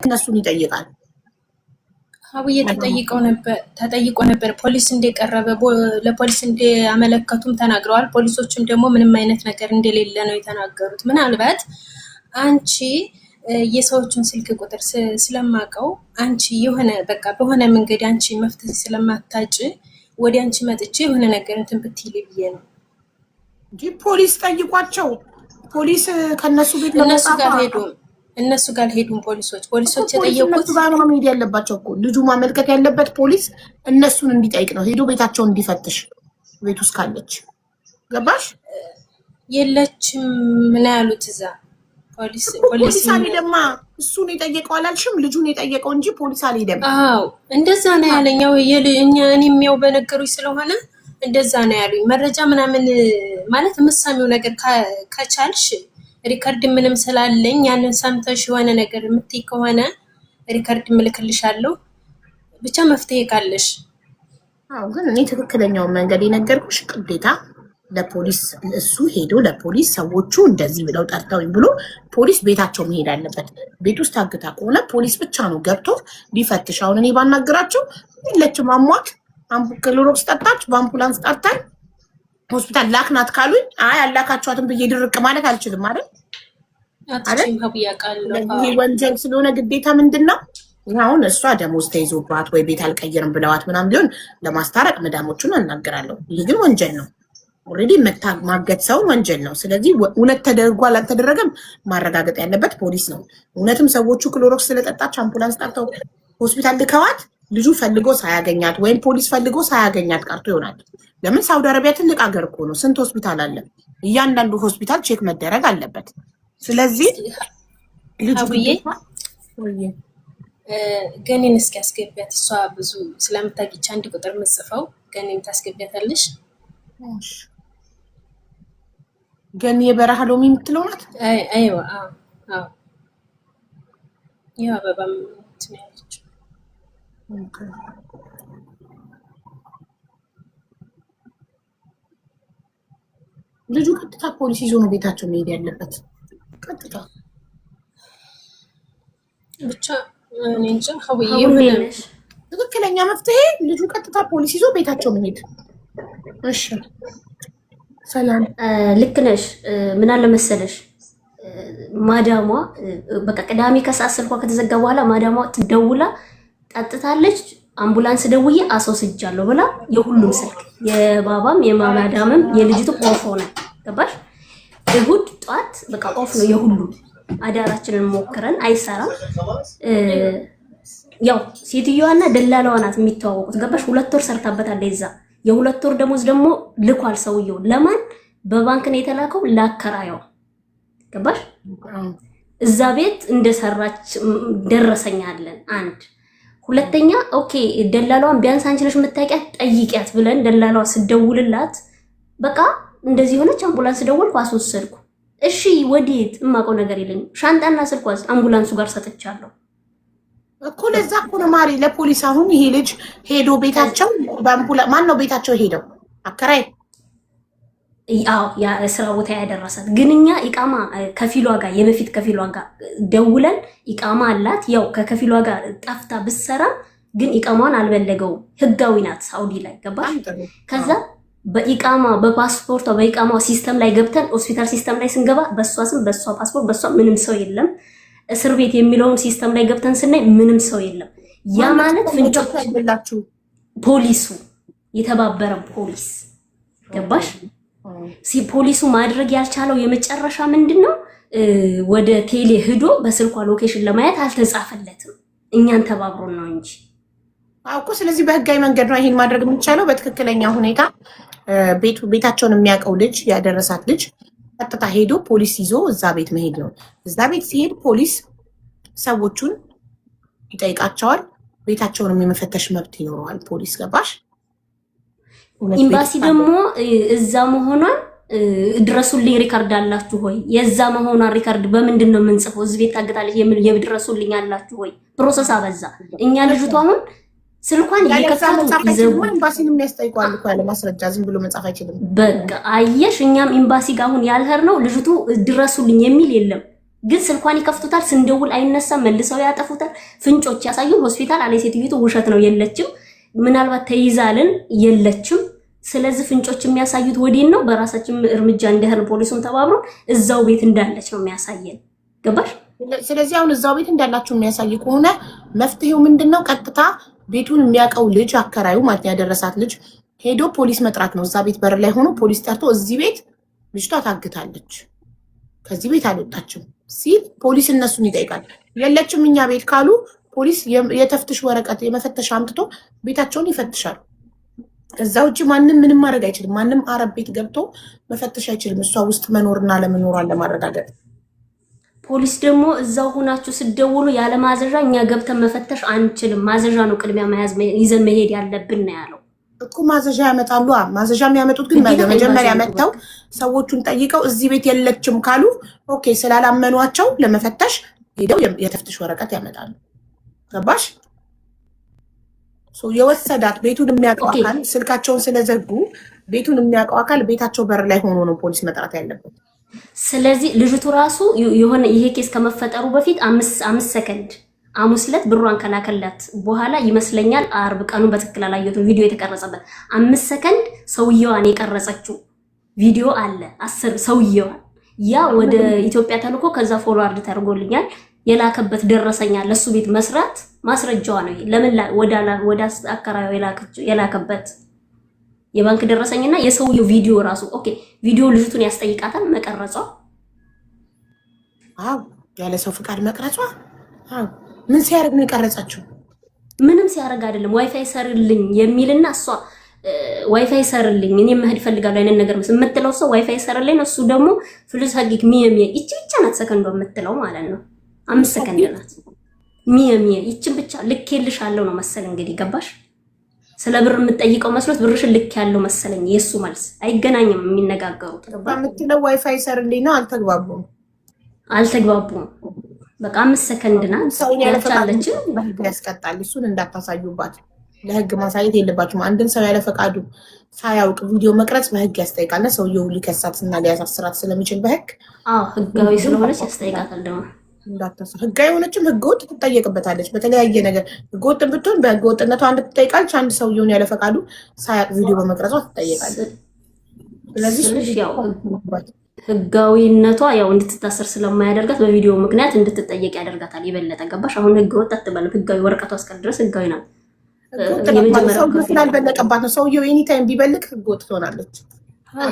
እነሱን ይጠይቃል። አብዬ ተጠይቆ ነበር። ፖሊስ እንደቀረበ ለፖሊስ እንደያመለከቱም ተናግረዋል። ፖሊሶቹም ደግሞ ምንም አይነት ነገር እንደሌለ ነው የተናገሩት። ምናልባት አንቺ የሰዎችን ስልክ ቁጥር ስለማቀው አንቺ የሆነ በቃ በሆነ መንገድ አንቺ መፍትሄ ስለማታጭ ወዲ አንቺ መጥቼ የሆነ ነገር እንትን ብትይ ብዬ ነው እንጂ ፖሊስ ጠይቋቸው። ፖሊስ ከነሱ ቤት እነሱ ጋር ሄዱም ፖሊሶች የጠየቁት ጋር ነው መሄድ ያለባቸው እኮ ልጁ ማመልከት ያለበት ፖሊስ እነሱን እንዲጠይቅ ነው። ሄዶ ቤታቸውን እንዲፈትሽ ቤት ውስጥ ካለች ገባሽ? የለችም ምን ያሉት እዛ ፖሊስ አልሄደማ። እሱን የጠየቀው አላልሽም? ልጁን የጠየቀው እንጂ ፖሊስ አልሄደም። አዎ እንደዛ ነው ያለኛው። እኔም ያው በነገሩኝ ስለሆነ እንደዛ ነው ያሉኝ። መረጃ ምናምን ማለት የምትሰሚው ነገር ከቻልሽ ሪከርድ ምንም ስላለኝ ያንን ሰምተሽ የሆነ ነገር የምትይ ከሆነ ሪከርድ ምልክልሻለሁ። ብቻ መፍትሄ ካለሽ። አዎ ግን እኔ ትክክለኛውን መንገድ የነገርኩሽ ግዴታ ለፖሊስ እሱ ሄዶ ለፖሊስ ሰዎቹ እንደዚህ ብለው ጠርተውኝ ብሎ ፖሊስ ቤታቸው መሄድ አለበት። ቤት ውስጥ ታግታ ከሆነ ፖሊስ ብቻ ነው ገብቶ ሊፈትሽ። አሁን እኔ ባናገራቸው የለችም አሟት ክሎሮክስ ጠጣች በአምቡላንስ ጠርተን ሆስፒታል ላክናት ካሉኝ አይ አላካችኋትም ብዬ ድርቅ ማለት አልችልም አይደል? ይሄ ወንጀል ስለሆነ ግዴታ ምንድነው አሁን እሷ ደሞዝ ተይዞባት ወይ ቤት አልቀየርም ብለዋት ምናምን ቢሆን ለማስታረቅ መዳሞቹን አናገራለሁ። ይሄ ግን ወንጀል ነው። ኦልሬዲ ማገት ሰውን ወንጀል ነው። ስለዚህ እውነት ተደርጓል አልተደረገም ማረጋገጥ ያለበት ፖሊስ ነው። እውነትም ሰዎቹ ክሎሮክስ ስለጠጣች አምቡላንስ ጠርተው ሆስፒታል ልከዋት ልጁ ፈልጎ ሳያገኛት ወይም ፖሊስ ፈልጎ ሳያገኛት ቀርቶ ይሆናል። ለምን ሳውዲ አረቢያ ትልቅ ሀገር እኮ ነው። ስንት ሆስፒታል አለ። እያንዳንዱ ሆስፒታል ቼክ መደረግ አለበት። ስለዚህ ልጁ ገኒን እስኪ አስገቢያት። እሷ ብዙ ስለምታውቂች አንድ ቁጥር ምጽፈው ገኒን ታስገቢያታለሽ። ገኒ የበረሃ ሎሚ የምትለው ናት። አይዋ አዎ ያው አበባም ትነያለች። ልጁ ቀጥታ ፖሊስ ይዞ ነው ቤታቸው መሄድ ያለበት። ቀጥታ ብቻ እኔ እንጃ ሀውዬ ትክክለኛ መፍትሄ ልጁ ቀጥታ ፖሊስ ይዞ ቤታቸው መሄድ። እሺ ሰላም ልክ ነሽ። ምን አለ መሰለሽ ማዳሟ በቃ ቅዳሜ ከሰዓት ስልኳ ከተዘጋ በኋላ ማዳሟ ትደውላ ጠጥታለች፣ አምቡላንስ ደውዬ አስወስጃለሁ ብላ የሁሉም ስልክ የባባም የማዳምም የልጅቱ ኦፍ ሆነ። ገባሽ? እሁድ ጧት በቃ ኦፍ ነው የሁሉም። አዳራችንን ሞክረን አይሰራም። ያው ሴትዮዋና ደላላዋ ናት የሚተዋወቁት። ገባሽ? 2 ወር ሰርታበታለች እዛ። የ2 ወር ደሞዝ ደግሞ ልኳል ሰውየው። ለማን? በባንክ ነው የተላከው ላከራየው። ገባሽ? እዛ ቤት እንደሰራች ደረሰኛለን። አንድ ሁለተኛ ኦኬ ደላላዋን ቢያንስ አንቺ ነሽ የምታውቂያት ጠይቂያት ብለን ደላላዋ ስደውልላት በቃ እንደዚህ ሆነች። አምቡላንስ ደወልኩ አስወሰድኩ። እሺ ወዴት? እማውቀው ነገር የለኝም። ሻንጣና ስልኳስ አምቡላንሱ ጋር ሰጥቻለሁ እኮ። ለዛ እኮ ነው ማሪ ለፖሊስ አሁን ይሄ ልጅ ሄዶ ቤታቸው በአምቡላንስ ማን ነው ቤታቸው ሄደው አከራይ ያው ያ ስራ ቦታ ያደረሳት ግን እኛ ኢቃማ ከፊሏ ጋር የበፊት ከፊሏ ጋር ደውለን ኢቃማ አላት። ያው ከከፊሏ ጋር ጠፍታ ብትሰራ ግን ኢቃማውን አልበለገውም። ህጋዊ ናት ሳውዲ ላይ ገባሽ? ከዛ በኢቃማ በፓስፖርቷ በኢቃማው ሲስተም ላይ ገብተን ሆስፒታል ሲስተም ላይ ስንገባ በሷ ስም በሷ ፓስፖርት በሷ ምንም ሰው የለም። እስር ቤት የሚለውን ሲስተም ላይ ገብተን ስናይ ምንም ሰው የለም። ያ ማለት ፍንጮች ፖሊሱ የተባበረ ፖሊስ ገባሽ? ፖሊሱ ማድረግ ያልቻለው የመጨረሻ ምንድነው ወደ ቴሌ ሄዶ በስልኳ ሎኬሽን ለማየት አልተጻፈለትም። እኛን ተባብሮን ነው እንጂ አውቁ። ስለዚህ በህጋዊ መንገድ ነው ይሄን ማድረግ የሚቻለው። በትክክለኛ ሁኔታ ቤታቸውን የሚያውቀው ልጅ ያደረሳት ልጅ ቀጥታ ሄዶ ፖሊስ ይዞ እዛ ቤት መሄድ ነው። እዛ ቤት ሲሄድ ፖሊስ ሰዎቹን ይጠይቃቸዋል። ቤታቸውን የመፈተሽ መብት ይኖረዋል ፖሊስ። ገባሽ? ኤምባሲ ደግሞ እዛ መሆኗን ድረሱልኝ ሪካርድ አላችሁ ወይ? የዛ መሆኗን ሪካርድ በምንድን ነው የምንጽፈው? እዚህ ቤት ታግታለች የምን የድረሱልኝ አላችሁ ወይ? ፕሮሰስ አበዛ። እኛ ልጅቷ አሁን ስልኳን እየከፈቱ ይዘው ኤምባሲን የሚያስጠይቋል እኮ ያለ ማስረጃ ዝም ብሎ መጻፍ አይችልም። በቃ አየሽ፣ እኛም ኤምባሲ ጋር አሁን ያልሄር ነው ልጅቱ ድረሱልኝ የሚል የለም። ግን ስልኳን ይከፍቱታል፣ ስንደውል አይነሳም፣ መልሰው ያጠፉታል። ፍንጮች ያሳዩን ሆስፒታል አለ ሴትዮቱ ውሸት ነው የለችም፣ ምናልባት ተይዛልን የለችም። ስለዚህ ፍንጮች የሚያሳዩት ወዲን ነው። በራሳችን እርምጃ እንደህል ፖሊሱን ተባብሮ እዛው ቤት እንዳለች ነው የሚያሳየን። ገባሽ? ስለዚህ አሁን እዛው ቤት እንዳላችሁ የሚያሳይ ከሆነ መፍትሄው ምንድነው? ቀጥታ ቤቱን የሚያውቀው ልጅ አከራዩ ማለት ያደረሳት ልጅ ሄዶ ፖሊስ መጥራት ነው። እዛ ቤት በር ላይ ሆኖ ፖሊስ ጠርቶ እዚህ ቤት ልጅቷ ታግታለች፣ ከዚህ ቤት አልወጣችም ሲል ፖሊስ እነሱን ይጠይቃል። የለችም እኛ ቤት ካሉ ፖሊስ የተፍትሽ ወረቀት የመፈተሻ አምጥቶ ቤታቸውን ይፈትሻል። እዛ ውጭ ማንም ምንም ማድረግ አይችልም። ማንም አረብ ቤት ገብቶ መፈተሽ አይችልም፣ እሷ ውስጥ መኖርና ለመኖሯን ለማረጋገጥ። ፖሊስ ደግሞ እዛው ሆናችሁ ስደውሉ ያለ ማዘዣ እኛ ገብተን መፈተሽ አንችልም፣ ማዘዣ ነው ቅድሚያ መያዝ ይዘን መሄድ ያለብን ነው ያለው እኮ። ማዘዣ ያመጣሉ። ማዘዣ የሚያመጡት ግን መጀመሪያ መጥተው ሰዎቹን ጠይቀው እዚህ ቤት የለችም ካሉ ኦኬ፣ ስላላመኗቸው ለመፈተሽ ሄደው የተፍትሽ ወረቀት ያመጣሉ። ገባሽ? የወሰዳት ቤቱን የሚያውቀው አካል ስልካቸውን ስለዘጉ ቤቱን የሚያውቀው አካል ቤታቸው በር ላይ ሆኖ ነው ፖሊስ መጥራት ያለበት። ስለዚህ ልጅቱ ራሱ የሆነ ይሄ ኬስ ከመፈጠሩ በፊት 5 ሰከንድ ሐሙስ ዕለት ብሯን ከላከላት በኋላ ይመስለኛል፣ አርብ ቀኑ በትክክል አላየሁትም፣ ቪዲዮ የተቀረጸበት 5 ሰከንድ ሰውየዋን የቀረጸችው ቪዲዮ አለ። 10 ሰውየዋን ያ ወደ ኢትዮጵያ ተልኮ ከዛ ፎርዋርድ ተደርጎልኛል። የላከበት ደረሰኛ ለሱ ቤት መስራት ማስረጃዋ ነው። ለምን ወደ አከራዩ የላከበት የባንክ ደረሰኝና የሰውየው ቪዲዮ ራሱ ኦኬ፣ ቪዲዮ ልጅቱን ያስጠይቃታል መቀረጿ። አዎ ያለ ሰው ፍቃድ መቅረጿ። አዎ ምን ሲያደርግ ነው የቀረጸችው? ምንም ሲያደርግ አይደለም። ዋይፋይ ሰርልኝ የሚልና እሷ ዋይፋይ ሰርልኝ እኔ መሄድ ፈልጋለሁ አይነት ነገር የምትለው ሰው ዋይፋይ ሰርልኝ ነው። እሱ ደግሞ ፍሉስ ሀጊክ ሚየም ይቺ ብቻ ናት ሰከንዷ የምትለው ማለት ነው። 5 ሰከንድ ናት። ሚየም ይቺን ብቻ ልኬልሻለሁ ነው መሰል እንግዲህ ገባሽ? ስለ ብር የምትጠይቀው መስሎት ብርሽን ልክ ያለው መሰለኝ። የሱ መልስ አይገናኝም የሚነጋገሩት። ገባሽ? የምትለው ዋይፋይ ሰርልኝ ነው። አልተግባቡም። በቃ 5 ሰከንድ ናት። ሰውን ያለፈቃዱ በህግ ያስቀጣል። እሱን እንዳታሳዩባት። ለህግ ማሳየት የለባችሁም። አንድን ሰው ያለ ፈቃዱ ሳያውቅ ቪዲዮ መቅረጽ በህግ ያስጠይቃልና ሰውየው ሊከሳትና ሊያሳስራት ስለሚችል በህግ ህጋዊ ስለሆነች ያስጠይቃታል። ደግሞ ህጋዊ የሆነችም ህገወጥ ትጠየቅበታለች። በተለያየ ነገር ህገወጥ ብትሆን በህገወጥነቷ አንድ ትጠይቃለች። አንድ ሰውየውን ያለ ፈቃዱ ሳያውቅ ቪዲዮ በመቅረጿ ትጠየቃለች። ስለዚህ ያው ህጋዊነቷ ያው እንድትታሰር ስለማያደርጋት በቪዲዮ ምክንያት እንድትጠየቅ ያደርጋታል የበለጠ። ገባሽ? አሁን ህገወጥ አትባልም። ህጋዊ ወረቀቷ እስከ ድረስ ህጋዊ ናት። ሰውየው ስላልበለቀባት ነው። ሰውየው ኤኒታይም ቢበልቅ ህገወጥ ትሆናለች።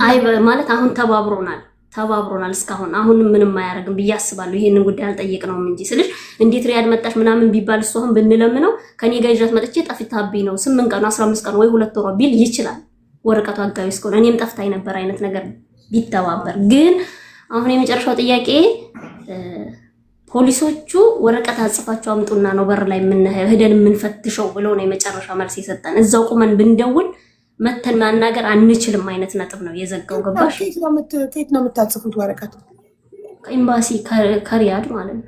አይ ማለት አሁን ተባብሮናል እስካሁን። አሁን ምንም አያደርግም ብዬ አስባለሁ። ይሄንን ጉዳይ አልጠየቅነውም እንጂ ስልሽ እንዴት ሪያድ መጣሽ ምናምን ቢባል እሱ አሁን ብንለምነው ከኔ ጋር ይዣት መጥቼ ጠፍታብኝ ነው 8 ቀን 15 ቀን ወይ 2 ወር ቢል ይችላል። ወረቀቱ ህጋዊ እስከሆነ እኔም ጠፍታኝ ነበር አይነት ነገር ቢተባበር። ግን አሁን የመጨረሻው ጥያቄ ፖሊሶቹ ወረቀት አጽፋቸው አምጡና ነው በር ላይ ሄደን የምንፈትሸው ብለው ነው የመጨረሻ መልስ የሰጠን። እዛው ቁመን ብንደውል መተን ማናገር አንችልም አይነት ነጥብ ነው የዘጋው። ገባሽ? ከየት ነው የምታጽፉት ወረቀት? ከኤምባሲ ከሪያድ ማለት ነው።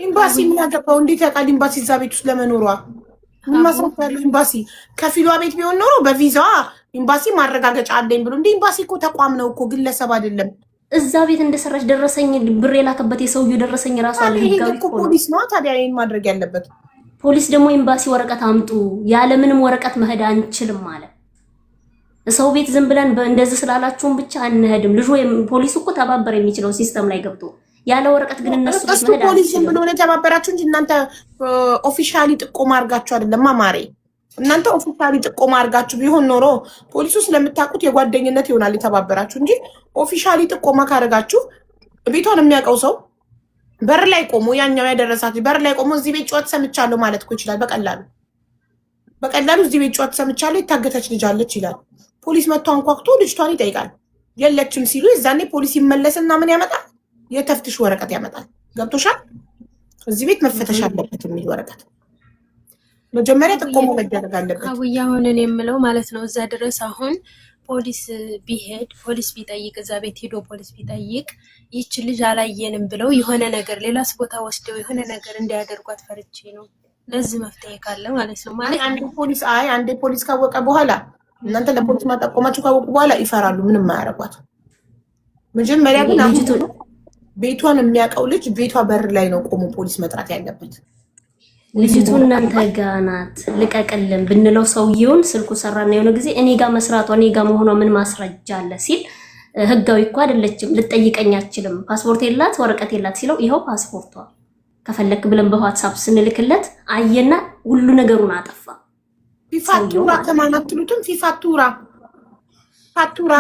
ኤምባሲ ምን ያገባው? እንዴት ያውቃል ኤምባሲ እዛ ቤት ውስጥ ለመኖሯ? ምን ማስረጃ ያለው ኤምባሲ? ከፊሏ ቤት ቢሆን ኖሮ በቪዛዋ ኤምባሲ ማረጋገጫ አለኝ ብሎ። እንደ ኤምባሲ እኮ ተቋም ነው እኮ ግለሰብ አይደለም። እዛ ቤት እንደሰራች ደረሰኝ ብር የላከበት የሰውየው ደረሰኝ ራሱ አለ። ህጋዊ እኮ ፖሊስ ነው ታዲያ ይሄን ማድረግ ያለበት። ፖሊስ ደግሞ ኤምባሲ ወረቀት አምጡ ያለ ምንም ወረቀት መሄድ አንችልም ማለት ሰው ቤት ዝም ብለን እንደዚህ ስላላችሁም ብቻ አንሄድም። ልጅ ወይ ፖሊስ እኮ ተባበር የሚችለው ሲስተም ላይ ገብቶ ያለ ወረቀት ግን እነሱ ቤት መሄድ ፖሊስ ዝም ብሎ ነው ተባበራችሁ እንጂ እናንተ ኦፊሻሊ ጥቆማ አድርጋችሁ አይደለም ማማሬ። እናንተ ኦፊሻሊ ጥቆማ አድርጋችሁ ቢሆን ኖሮ ፖሊሱ ስለምታውቁት የጓደኝነት ይሆናል የተባበራችሁ እንጂ ኦፊሻሊ ጥቆማ ካደረጋችሁ ቤቷን የሚያውቀው ሰው በር ላይ ቆሞ ያኛው ያደረሳት በር ላይ ቆሞ እዚህ ቤት ጩኸት ሰምቻለሁ ማለት እኮ ይችላል። በቀላሉ እዚህ ቤት ጩኸት ሰምቻለሁ የታገተች ልጅ አለች ይላል። ፖሊስ መጥቶ አንኳኩቶ ልጅቷን ይጠይቃል። የለችም ሲሉ የዛኔ ፖሊስ ይመለስና ምን ያመጣል? የተፍትሽ ወረቀት ያመጣል። ገብቶሻል? እዚህ ቤት መፈተሽ አለበት የሚል ወረቀት መጀመሪያ ጥቆማ መደረግ አለበት። አውያ ሆነን የምለው ማለት ነው። እዛ ድረስ አሁን ፖሊስ ቢሄድ ፖሊስ ቢጠይቅ እዛ ቤት ሄዶ ፖሊስ ቢጠይቅ ይች ልጅ አላየንም ብለው የሆነ ነገር ሌላስ ቦታ ወስደው የሆነ ነገር እንዳያደርጓት ፈርቼ ነው። ለዚህ መፍትሄ ካለ ማለት ነው። ማለት አንድ ፖሊስ ካወቀ በኋላ እናንተ ለፖሊስ ማጠቆማችሁ ካወቁ በኋላ ይፈራሉ። ምንም አያረጓት። መጀመሪያ ግን ቤቷን የሚያውቀው ልጅ ቤቷ በር ላይ ነው ቆሞ ፖሊስ መጥራት ያለበት። ልጅቱ እናንተ ጋር ናት ልቀቅልን ብንለው ሰውየውን ስልኩ ሰራና የሆነ ጊዜ እኔ ጋር መስራቷ እኔ ጋር መሆኗ ምን ማስረጃ አለ ሲል ህጋዊ እኮ አይደለችም ልጠይቀኝ አትችልም ፓስፖርት የላት ወረቀት የላት ሲለው ይኸው ፓስፖርቷ ከፈለክ ብለን በዋትስአፕ ስንልክለት አየና ሁሉ ነገሩን አጠፋ። ፊፋቱራ ተማናትሉትም ፊፋቱራ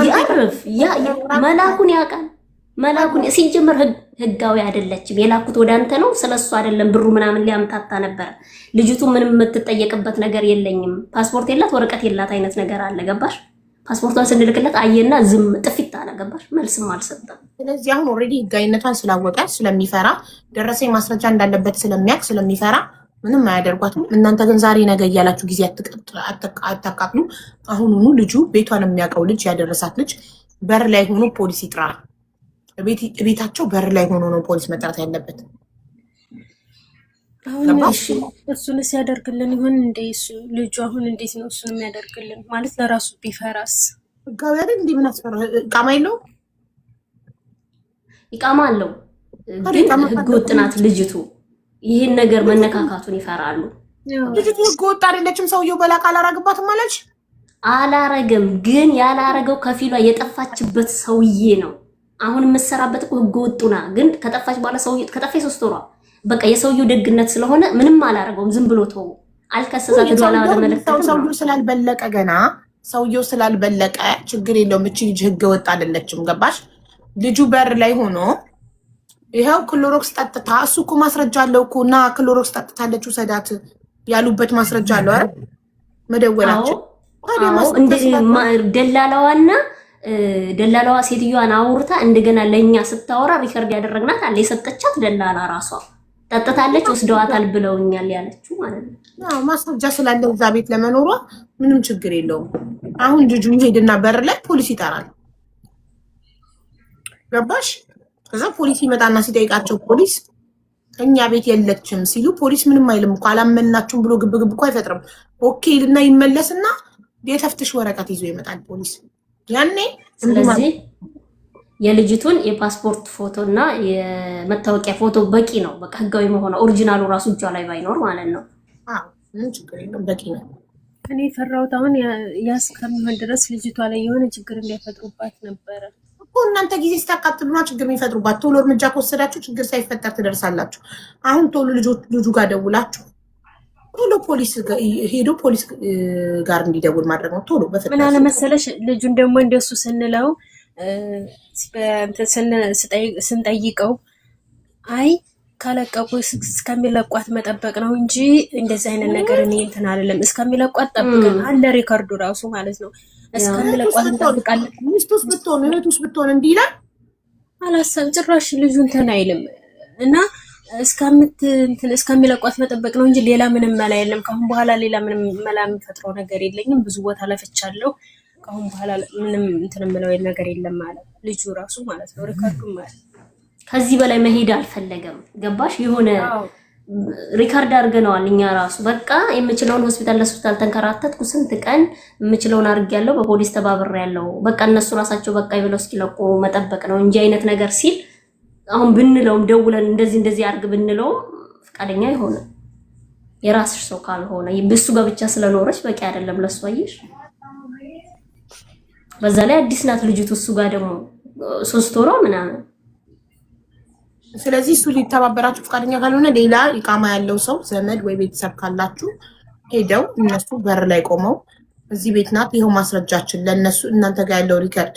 ያርፍ ያ መላኩን ያውቃል። መላኩን ሲጀመር ህጋዊ አይደለችም የላኩት ወደ አንተ ነው ስለሱ አይደለም ብሩ ምናምን ሊያምታታ ነበር። ልጅቱ ምንም የምትጠየቅበት ነገር የለኝም ፓስፖርት የላት ወረቀት የላት አይነት ነገር አለ ገባሽ? ፓስፖርቷን ስንልክለት አየና ዝም ጥፊት አለ ገባሽ? መልስም አልሰጠም። ስለዚህ አሁን ኦልሬዲ ህጋዊነቷን ስላወቀ ስለሚፈራ ደረሰኝ ማስረጃ እንዳለበት ስለሚያውቅ ስለሚፈራ ምንም አያደርጓትም። እናንተ ግን ዛሬ ነገ እያላችሁ ጊዜ አታቃጥሉ። አሁኑኑ ልጁ ቤቷን የሚያውቀው ልጅ ያደረሳት ልጅ በር ላይ ሆኖ ፖሊስ ይጥራል። ቤታቸው በር ላይ ሆኖ ነው ፖሊስ መጥራት ያለበት። አሁን እሱን ሲያደርግልን ይሁን እንደ እሱ ልጁ አሁን እንዴት ነው እሱን የሚያደርግልን? ማለት ለራሱ ቢፈራስ? ህጋዊ አይደል እንዴ? ምን አስፈራ? ኢቃማ የለው? ኢቃማ አለው ግን ህገ ወጥ ናት ልጅቱ። ይሄን ነገር መነካካቱን ይፈራሉ። ልጅቱ ህገ ወጥ አይደለችም። ሰውየው በላቅ አላረግባትም አለች። አላረገም ግን ያላረገው ከፊሏ የጠፋችበት ሰውዬ ነው። አሁን የምትሰራበት እኮ ህገ ወጡና ግን ከጠፋች በኋላ ሰውዬው ከጠፋች 3 ወሯ በቃ የሰውዬው ደግነት ስለሆነ ምንም አላረገውም። ዝም ብሎ ተው አልከሰሳት ዶላ ወደ መለከት ሰውዬው ስላልበለቀ ገና ሰውዬው ስላልበለቀ ችግር የለውም። እቺ ልጅ ህገ ወጥ አይደለችም ገባሽ? ልጁ በር ላይ ሆኖ ይሄው ክሎሮክስ ጠጥታ እሱ እኮ ማስረጃ አለው እኮ እና ክሎሮክስ ጠጥታለች ውሰዳት ያሉበት ማስረጃ አለው አይደል? መደወላቸው ደላላዋ ሴትዮዋን አውርታ እንደገና ለኛ ስታወራ ሪከርድ ያደረግናት አለ። የሰጠቻት ደላላ ራሷ ጠጥታለች ወስደዋታል ብለውኛል ያለችው ማለት ነው። አዎ ማስረጃ ስላለ እዛ ቤት ለመኖሯ ምንም ችግር የለውም። አሁን ልጁ ሄድና በር ላይ ፖሊስ ይጠራል ገባሽ? ከዛ ፖሊስ ይመጣና ሲጠይቃቸው ፖሊስ እኛ ቤት የለችም ሲሉ ፖሊስ ምንም አይልም እኮ አላመናችሁም ብሎ ግብግብ እኮ አይፈጥርም። ኦኬ ልና ይመለስና የተፍትሽ ወረቀት ይዞ ይመጣል ፖሊስ ያኔ። ስለዚህ የልጅቱን የፓስፖርት ፎቶና የመታወቂያ ፎቶ በቂ ነው። በቃ ህጋዊ መሆኗ ኦሪጂናሉ ራሱ እጇ ላይ ባይኖር ማለት ነው። አዎ ምንም ችግር የለም በቂ ነው። እኔ ፈራሁት አሁን ያስከሚሆን ድረስ ልጅቷ ላይ የሆነ ችግር እንዳይፈጥሩባት ነበረ እኮ። እናንተ ጊዜ ስታቃጥሉና ችግር የሚፈጥሩባት ቶሎ እርምጃ ከወሰዳችሁ ችግር ሳይፈጠር ትደርሳላችሁ። አሁን ቶሎ ልጁ ጋር ደውላችሁ ቶሎ ፖሊስ ሄዶ ፖሊስ ጋር እንዲደውል ማድረግ ነው። ቶሎ በፍጥነት ምን አለ መሰለሽ ልጁን ደግሞ እንደሱ ስንለው ስንጠይቀው አይ ካለቀቁ እስከሚለቋት መጠበቅ ነው እንጂ እንደዚህ አይነት ነገር እኔ እንትን አይደለም። እስከሚለቋት ጠብቀን አለ ሪከርዱ ራሱ ማለት ነው። እስከሚለቋት እንጠብቃለን። ሚስቱስ ብትሆን እህቱስ ብትሆን እንዲህ ይላል አላሰብ ጭራሽ ልጁ እንትን አይልም እና እስከሚለቋት መጠበቅ ነው እንጂ ሌላ ምንም መላ የለም። ከአሁን በኋላ ሌላ ምንም መላ የምፈጥረው ነገር የለኝም። ብዙ ቦታ ለፍቻለሁ። ከአሁን በኋላ ምንም እንትን የምለው ነገር የለም ማለት ልጁ ራሱ ማለት ነው። ሪከርዱ ማለት ከዚህ በላይ መሄድ አልፈለገም። ገባሽ? የሆነ ሪከርድ አድርገነዋል እኛ ራሱ በቃ የምችለውን ሆስፒታል ለሆስፒታል ተንከራተትኩ። ስንት ቀን የምችለውን አድርጌያለሁ። በፖሊስ ተባብሬያለሁ። በቃ እነሱ ራሳቸው በቃ ይብለው እስኪለቁ መጠበቅ ነው እንጂ አይነት ነገር ሲል አሁን ብንለውም ደውለን እንደዚህ አድርግ ብንለውም ፈቃደኛ ይሆነ የራስሽ ሰው ካልሆነ በሱ ጋር ብቻ ስለኖረች በቂ አይደለም ለሱ። አየሽ በዛ ላይ አዲስ ናት ልጅቱ። እሱ ጋር ደግሞ 3 ወሯ ምናምን። ስለዚህ እሱ ሊተባበራችሁ ፈቃደኛ ካልሆነ ሌላ ኢቃማ ያለው ሰው ዘመድ ወይ ቤተሰብ ካላችሁ ሄደው እነሱ በር ላይ ቆመው እዚህ ቤት ናት ይሄው ማስረጃችን ለነሱ እናንተ ጋር ያለው ሪከርድ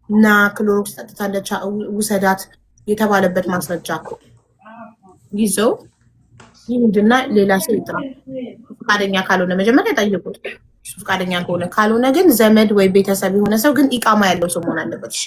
እና ክሎሮክስ ጠጥታለች ውሰዳት የተባለበት ማስረጃ ይዘው ይሄድና ሌላ ሰው ይጥራ። ፈቃደኛ ካልሆነ መጀመሪያ ጠይቁት። እሱ ፈቃደኛ ካልሆነ ግን ዘመድ ወይ ቤተሰብ የሆነ ሰው ግን ኢቃማ ያለው ሰው መሆን አለበት። እሺ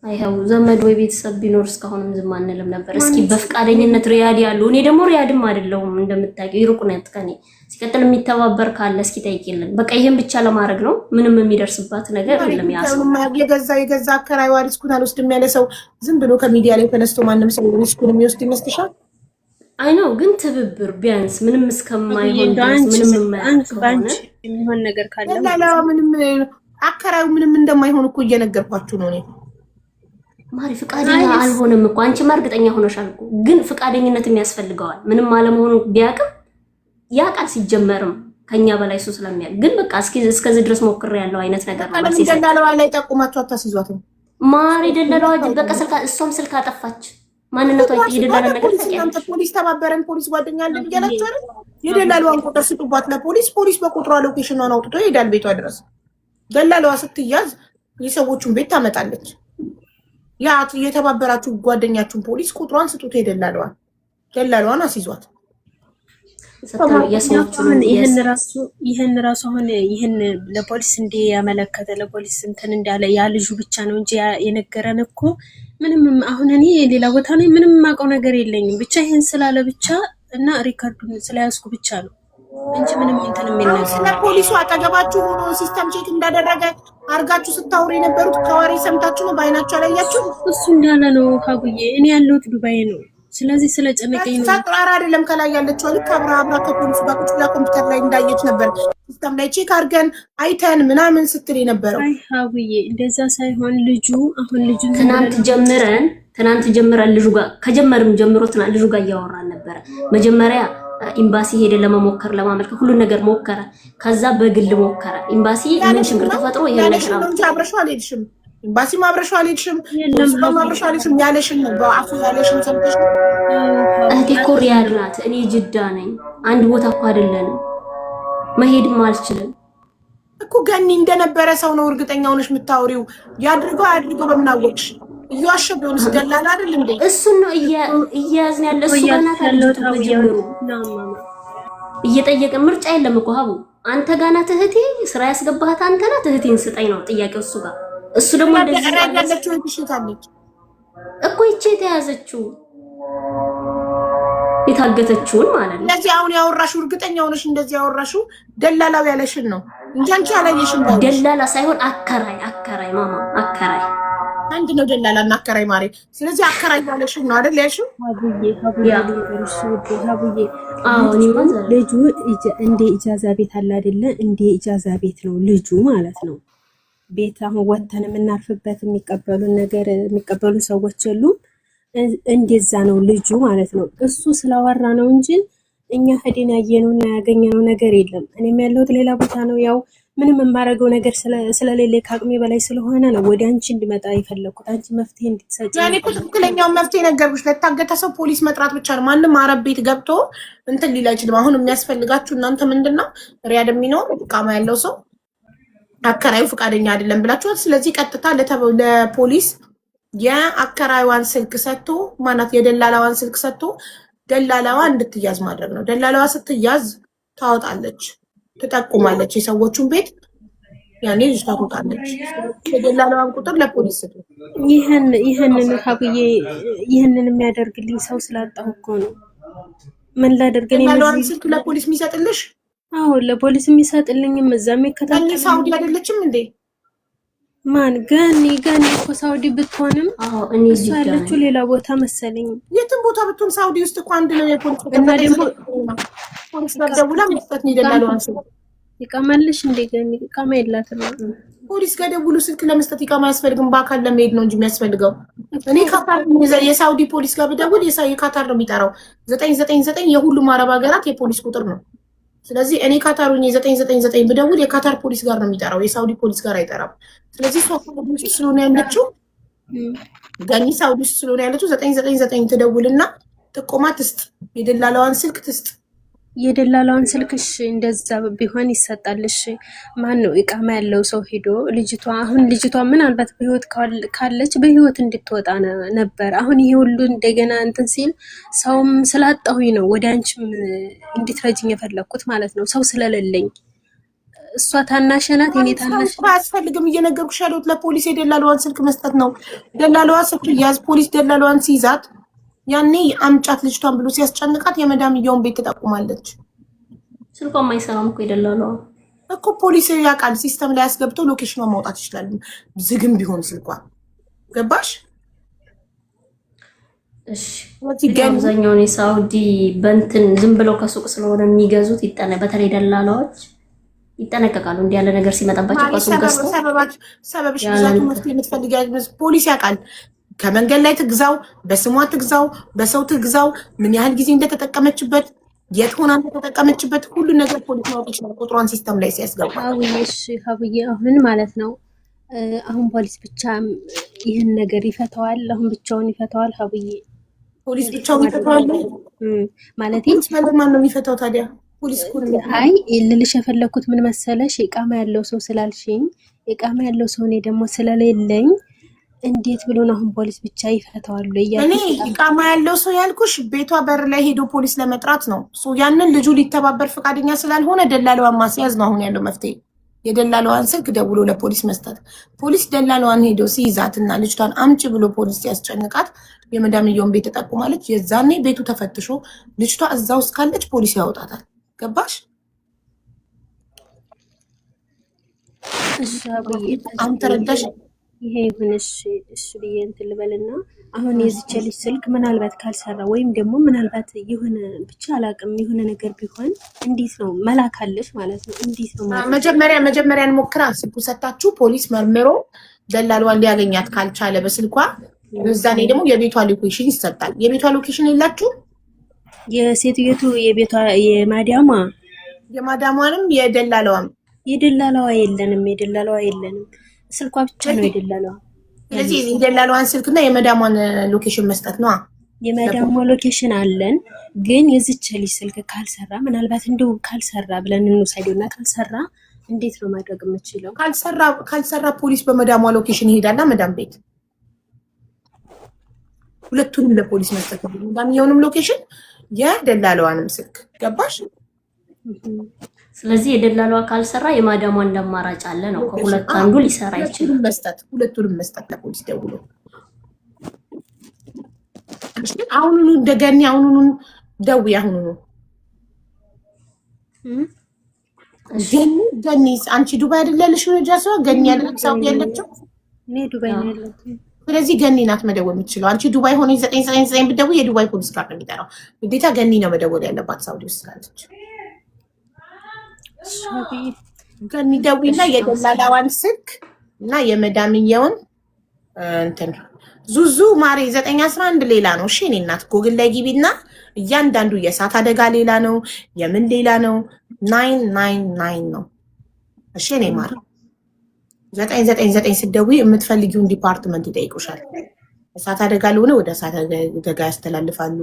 አይው ዘመድ ወይ ቤተሰብ ቢኖር እስካሁንም ዝም አንልም ነበር። እስኪ በፍቃደኝነት ሪያድ ያለው እኔ ደግሞ ሪያድም አይደለሁም እንደምታውቂው ይሩቁ ነው ከኔ። ሲቀጥል የሚተባበር ካለ እስኪ ጠይቂልን። በቃ ይሄን ብቻ ለማድረግ ነው። ምንም የሚደርስባት ነገር የለም። ያሰው የገዛ አከራይ ሪስኩን አልወስድም ያለ ሰው ዝም ብሎ ከሚዲያ ላይ ተነስቶ ማንም ሰው ሪስኩን የሚወስድ ይመስልሻል? አይ ነው ግን ትብብር ቢያንስ ምንም እስከማይሆን ድረስ ምንም የሚሆን ነገር ካለ ምንም አከራዩ ምንም እንደማይሆን እኮ እየነገርኳችሁ ነው እኔ ማሪ ፍቃደኛ አልሆነም እኮ አንቺ ማርግጠኛ ሆነሻል እኮ ግን ፍቃደኝነት የሚያስፈልገዋል ምንም አለመሆኑ ቢያቅም ያ ቃል ሲጀመርም ከኛ በላይ እሱ ስለሚያል ግን በቃ እስከዚህ ድረስ ሞክሬ ያለው አይነት ነገር ነው ማለት ነው። ደላላዋ ላይ ጠቁማችሁ አታስይዟትም ማሪ ደላላዋ በቃ እሷም ስልክ አጠፋች ማንነቷ የደላላ ነገር ታውቂያለሽ ፖሊስ ተባበረን ፖሊስ ጓደኛ አለን እያላችሁ አይደል የደላላዋን ቁጥር ስጡባት ለፖሊስ ፖሊስ በቁጥሯ ሎኬሽኗን አውጥቶ ይሄዳል ቤቷ ድረስ ደላላዋ ስትያዝ የሰዎቹን ቤት ታመጣለች ያ የተባበራችሁ ጓደኛችሁን ፖሊስ ቁጥሯን ስጡት ደላላዋን አስይዟት ይሄን ራሱ አሁን ይሄን ለፖሊስ እንደ ያመለከተ ለፖሊስ እንትን እንዳለ ያ ልጁ ብቻ ነው እንጂ የነገረን እኮ ምንም አሁን እኔ ሌላ ቦታ ላይ ምንም ማቀው ነገር የለኝም ብቻ ይሄን ስላለ ብቻ እና ሪከርዱን ስለያዝኩ ብቻ ነው እንጂ ምንም እንትን የሚነገር ስለ ፖሊሱ አጠገባችሁ ሆኖ ሲስተም ቼክ እንዳደረገ አርጋችሁ ስታወሩ የነበሩት ከወሬ ሰምታችሁ ነው ባይናችሁ አላያችሁ እሱ እንዳለ ነው ሀቡዬ እኔ ያለሁት ዱባይ ነው ስለዚህ ስለጨነቀኝ ነው ታጥራራ አይደለም ከላይ ያለችው ልክ አብራ ከፖሊስ ጋር ቁጭ ብላ ኮምፒውተር ላይ እንዳየች ነበር ሲስተም ላይ ቼክ አድርገን አይተን ምናምን ስትል የነበረው አይ ሀቡዬ እንደዛ ሳይሆን ልጁ አሁን ልጁ ትናንት ጀምረን ልጁ ጋር ከጀመርም ጀምሮ ትናንት ልጁ ጋር እያወራን ነበር መጀመሪያ ኤምባሲ ሄደ ለመሞከር ለማመልከት ሁሉ ነገር ሞከረ ከዛ በግል ሞከረ ኤምባሲ ምን ችግር ተፈጥሮ ይሄ ነገር አብረሽው አልሄድሽም ኤምባሲ ማብረሽው አልሄድሽም ማብረሽው አልሄድሽም ያለሽን በአፉ ያለሽን ሰምተሽ እህቴ ኮሪያድ ናት እኔ ጅዳ ነኝ አንድ ቦታ እኮ አይደለንም መሄድም አልችልም እኮ ገኒ እንደነበረ ሰው ነው እርግጠኛ ሆነሽ የምታወሪው ያድርገው በምናወቅሽ እያሸበውን ስገላል አይደል እንዴ እሱ ነው እያያዝን ያለ እሱ ጋር ተጀምሩ እየጠየቀ ምርጫ የለም እኮ ሀቡ አንተ ጋር ናት እህቴ ስራ ያስገባሃት አንተ ናት እህቴን ስጠኝ ነው ጥያቄው እሱ ጋር እሱ ደግሞ እንደዚህ ያለችው ትሽታለች እኮ ይቼ ተያዘችው የታገተችውን ማለት ነው ስለዚህ አሁን ያወራሽው እርግጠኛ ሆነሽ እንደዚህ ያወራሽው ደላላው ያለሽን ነው እንጂ አንቺ አላየሽም ደላላ ሳይሆን አከራይ ማማ አከራይ አንድ ነው ደላላ እና አከራይ ማሪ ስለዚህ አከራይ ያለሽን ነው አይደል ያልሽው ሀቡዬ ልጁ እንደ ኢጃዛ ቤት አለ አይደለ እንደ ኢጃዛ ቤት ነው ልጁ ማለት ነው ቤት አሁን ወተን የምናርፍበት የሚቀበሉ ሰዎች የሉም እንደዛ ነው ልጁ ማለት ነው እሱ ስላወራ ነው እንጂ እኛ ሄደን ያየነውና ያገኘነው ነገር የለም እኔም ያለሁት ሌላ ቦታ ነው ያው ምንም የማረገው ነገር ስለሌለ ከአቅሜ በላይ ስለሆነ ነው ወደ አንቺ እንድመጣ የፈለኩት አንቺ መፍትሄ እንድትሰጪ ያኔ ትክክለኛው መፍትሄ ነገርኩሽ ለታገተ ሰው ፖሊስ መጥራት ብቻ ነው ማንንም አረብ ቤት ገብቶ እንትን ሊል አይችልም አሁን የሚያስፈልጋችሁ እናንተ ምንድነው ሪያድ የሚኖር ቃማ ያለው ሰው አከራዩ ፍቃደኛ አይደለም ብላችኋል ስለዚህ ቀጥታ ለፖሊስ የአከራዩዋን ስልክ ሰጥቶ ማናት የደላላዋን ስልክ ሰጥቶ ደላላዋ እንድትያዝ ማድረግ ነው ደላላዋ ስትያዝ ታወጣለች ትጠቁማለች የሰዎቹን ቤት ያኔ ልጅቷ ትወጣለች የደላላዋን ቁጥር ለፖሊስ ሰጥቶ ይሄንን ሀብዬ ይሄንን የሚያደርግልኝ ሰው ስላጣሁ እኮ ነው ምን ላደርገኝ ደላላዋን ስልክ ለፖሊስ የሚሰጥልሽ አዎ ለፖሊስ የሚሰጥልኝም እዛም ይከታተል ሳውዲ አይደለችም እንዴ ማን ገኒ እኮ ሳውዲ ብትሆንም እኔ እሷ ያለችው ሌላ ቦታ መሰለኝ የትም ቦታ ብትሆን ሳውዲ ውስጥ እኮ አንድ ነው የፖሊስ እና ደግሞ ፖሊስ ጋር ደውላ መስጠት ነው ደላላዋን ስልክ ይቃማልሽ እንዴ ገኒ ይቃማ የላትም ፖሊስ ጋር ደውሉ ስልክ ለመስጠት ይቃማ ያስፈልግም በአካል ለመሄድ ነው እንጂ የሚያስፈልገው እኔ ካታር የሳውዲ ፖሊስ ጋር ብደውል የካታር ነው የሚጠራው 999 የሁሉም አረብ ሀገራት የፖሊስ ቁጥር ነው ስለዚህ እኔ ካታሩኝ 999 ብደውል የካታር ፖሊስ ጋር ነው የሚጠራው የሳውዲ ፖሊስ ጋር አይጠራም ስለዚህ ሳውዲ ውስጥ ስለሆነ ያለችው ገኒ ሳውዲ ውስጥ ስለሆነ ያለችው 999 ትደውልና ጥቆማ ትስጥ የደላላዋን ስልክ ትስጥ የደላላዋን ስልክሽ እንደዛ ቢሆን ይሰጣልሽ ማን ነው ኢቃማ ያለው ሰው ሄዶ ልጅቷ ምናልባት በህይወት ካለች በህይወት እንድትወጣ ነበር አሁን ይሄ ሁሉ እንደገና እንትን ሲል ሰውም ስላጣሁኝ ነው ወደ አንቺም እንድትረጂኝ የፈለኩት ማለት ነው ሰው ስለሌለኝ እሷ ታናሽናት የኔ ታናሽ አያስፈልግም እየነገርኩሽ ያለሁት ለፖሊስ የደላላዋን ስልክ መስጠት ነው ደላላዋ ስልክ ያዝ ፖሊስ ደላላዋን ሲይዛት ያኔ አምጫት ልጅቷን ብሎ ሲያስጨንቃት የመዳምየውን ቤት ተጠቁማለች ስልኳን ማይሰራም እኮ ይደላለው እኮ ፖሊስ ያውቃል ሲስተም ላይ ያስገብተው ሎኬሽኑን ማውጣት ይችላል ዝግም ቢሆን ስልኳ ገባሽ እሺ አብዛኛው የሳውዲ በእንትን ዝም ብለው ከሱቅ ስለሆነ የሚገዙት በተለይ ደላላዎች ይጠነቀቃሉ እንዲህ ያለ ነገር ሲመጣባቸው ቋሱን ገዝተው ሰበብሽ ብዛቱ መፍትሄ የምትፈልጊ ፖሊስ ያውቃል ከመንገድ ላይ ትግዛው፣ በስሟ ትግዛው፣ በሰው ትግዛው፣ ምን ያህል ጊዜ እንደተጠቀመችበት፣ የት ሆና እንደተጠቀመችበት ሁሉ ነገር ፖሊስ ማወቅ ይችላል፣ ቁጥሯን ሲስተም ላይ ሲያስገባ። እሺ ሀቡዬ አሁን ማለት ነው አሁን ፖሊስ ብቻ ይህን ነገር ይፈታዋል? አሁን ብቻውን ይፈታዋል? ሀቡዬ ፖሊስ ብቻውን ይፈታዋል ማለት ማን ነው የሚፈታው ታዲያ? ፖሊስ አይ ልልሽ የፈለኩት ምን መሰለሽ፣ ኢቃማ ያለው ሰው ስላልሽኝ፣ ኢቃማ ያለው ሰው እኔ ደግሞ ስለሌለኝ እንዴት ብሎ ነው አሁን ፖሊስ ብቻ ይፈታዋል? እኔ ኢቃማ ያለው ሰው ያልኩሽ ቤቷ በር ላይ ሄዶ ፖሊስ ለመጥራት ነው። ያንን ልጁ ሊተባበር ፈቃደኛ ስላልሆነ ደላላዋን ማስያዝ ነው አሁን ያለው መፍትሄ። የደላላዋን ስልክ ደውሎ ለፖሊስ መስጠት። ፖሊስ ደላላዋን ሄዶ ሲይዛትና ልጅቷን አምጪ ብሎ ፖሊስ ሲያስጨንቃት የመዳምየውን ቤት ተጠቁማለች። የዛኔ ቤቱ ተፈትሾ ልጅቷ እዛ ውስጥ ካለች ፖሊስ ያወጣታል። ገባሽ? አሁን ተረዳሽ? ይሄ ይሁንሽ እሺ ብዬ እንትን ልበልና አሁን የዚች ልጅ ስልክ ምናልባት ካልሰራ ወይም ደግሞ ምናልባት የሆነ ብቻ አላውቅም የሆነ ነገር ቢሆን እንዴት ነው መላካለሽ ማለት ነው? እንዴት ነው ማለት መጀመሪያ እንሞክራ። ስልኩ ሰጣችሁ ፖሊስ መርምሮ ደላሏን ሊያገኛት ካልቻለ በስልኳ እዛኔ ደግሞ የቤቷ ሎኬሽን ይሰጣል። የቤቷ ሎኬሽን የላችሁ? የሴትዮቱ የቤቷ የማዳሟንም የደላላዋ የለንም። ስልኳ ብቻ ነው የደላላዋ። ስለዚህ የደላላዋን ስልክና የመዳሟን ሎኬሽን መስጠት ነው። የመዳሟ ሎኬሽን አለን፣ ግን የዚች ልጅ ስልክ ካልሰራ ምናልባት እንደው ካልሰራ ብለን እንውሰደውና ካልሰራ እንዴት ነው ማድረግ የምችለው? ካልሰራ ፖሊስ በመዳሟ ሎኬሽን ይሄዳልና መዳም ቤት ሁለቱንም ለፖሊስ መስጠት ነው። መዳምየውንም ሎኬሽን የደላላዋንም ስልክ። ገባሽ? ስለዚህ የደላላዋ ካልሰራ የማዳሟ እንደማራጭ አለ ነው። ከሁለት አንዱ ሊሰራ ይችላል። ሁለቱንም መስጠት ለፖሊስ ደውሎ አሁኑኑ እንደገኒ አሁኑኑ ደውይ። አሁኑኑ ገኒ አንቺ ዱባይ አይደል ያለሽ? ጃሷ ገኒ ያለች ሰው ያለችው እኔ ዱባይ ነው ያለሁት። ስለዚህ ገኒ ናት መደወል የምትችለው። አንቺ ዱባይ ሆነ 999 ብትደውይ የዱባይ ፖሊስ ጋር ነው የሚጠራው። ግዴታ ገኒ ነው መደወል ያለባት ሳውዲ ውስጥ ስላለች። ገኒ ደውይና የደላላዋን ስልክ እና የመዳምየውን እንትን ዙዙ ማሬ 911 ሌላ ነው። እሺ እኔ እናት ጎግል ላይ ግቢና እያንዳንዱ የእሳት አደጋ ሌላ ነው፣ የምን ሌላ ነው። 999 ነው። እሺ እኔ ማር 999 ስትደውይ የምትፈልጊውን ዲፓርትመንት ይጠይቁሻል። እሳት አደጋ ለሆነ ወደ እሳት አደጋ ያስተላልፋሉ።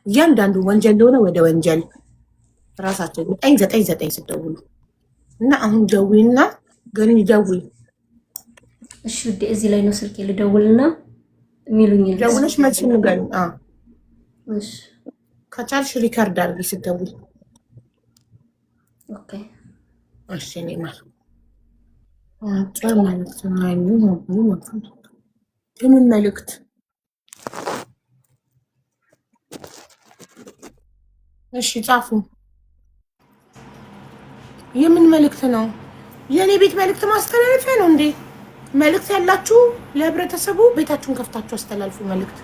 እያንዳንዱ ወንጀል ለሆነ ወደ ወንጀል ራሳቸው 999 ስትደውሉ እና አሁን ደውይና ገኒ ደውይ። እሺ ውዴ እዚህ ላይ ነው ስልኬ ልደውልና የሚሉኝ ደውለሽ መልስ ንገሪኝ። እሺ ከቻልሽ ሪከርድ አድርጊ ስትደውይ። ኦኬ እሺ እኔ ማለት የምን መልዕክት? እሺ ጻፉ። የምን መልዕክት ነው? የኔ ቤት መልዕክት ማስተላለፊያ ነው እንዴ? መልዕክት ያላችሁ ለህብረተሰቡ ቤታችሁን ከፍታችሁ አስተላልፉ መልዕክት